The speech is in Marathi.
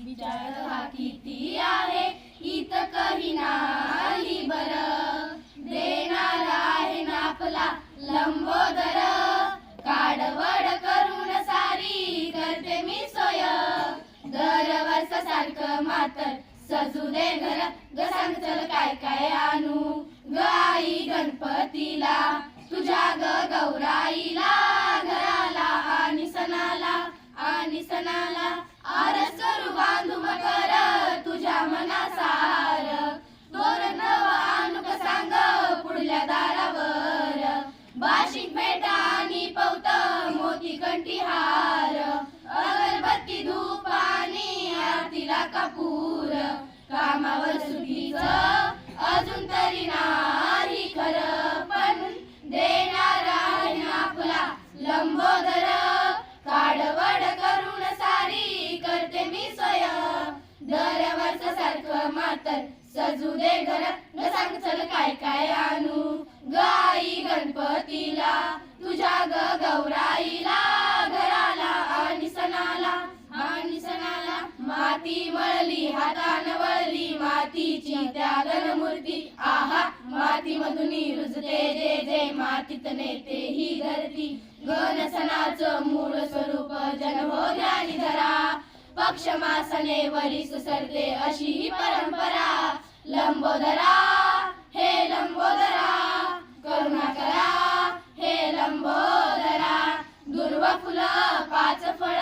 विचार हा किती आहे इतकही नाही बर, देणारा आहे ना आपला लंबोदर, काडवड करून सारी करते मी सोय, दरवर्ष सारखं मातर सजू दे घर, ग सांग चल काय काय आणू ग आई गणपतीला, तुझ्या ग गौराईला, घराला आणि सणाला आरस करू बांधू मकर तुझ्या मनासार, तोरण आणू का सांग पुढल्या दारावर, बाशिक बेटा आणि पौत मोती कंठी हार, अगरबत्ती धूप आणि आरतीला कापूर, कामावर सुट्टीचं अजून तरी नाही खरं, पण देणारा आहे आपला लंबोदर, काडवड करून सारी करते मी सोय, दरवर्ष सारखं मातर सजू दे घर, ग सांग चल काय काय आणू ग आई गणपतीला, तुझ्या ग गौराईला, घराला आणि सणाला माती मळली हातान वळली मातीची त्या गणमूर्ती, आहा माती मधून रुजते जे जे मातीत नेते ही धरती, गण सणाचं मूळ स्वरूप जन हो ध्यानी धरा, पक्ष मासने वरी सुसरते अशी ही परंपरा, लंबोदरा हे लंबोदरा करुणा करा हे लंबोदरा, दुर्वा फुलं पाच फळ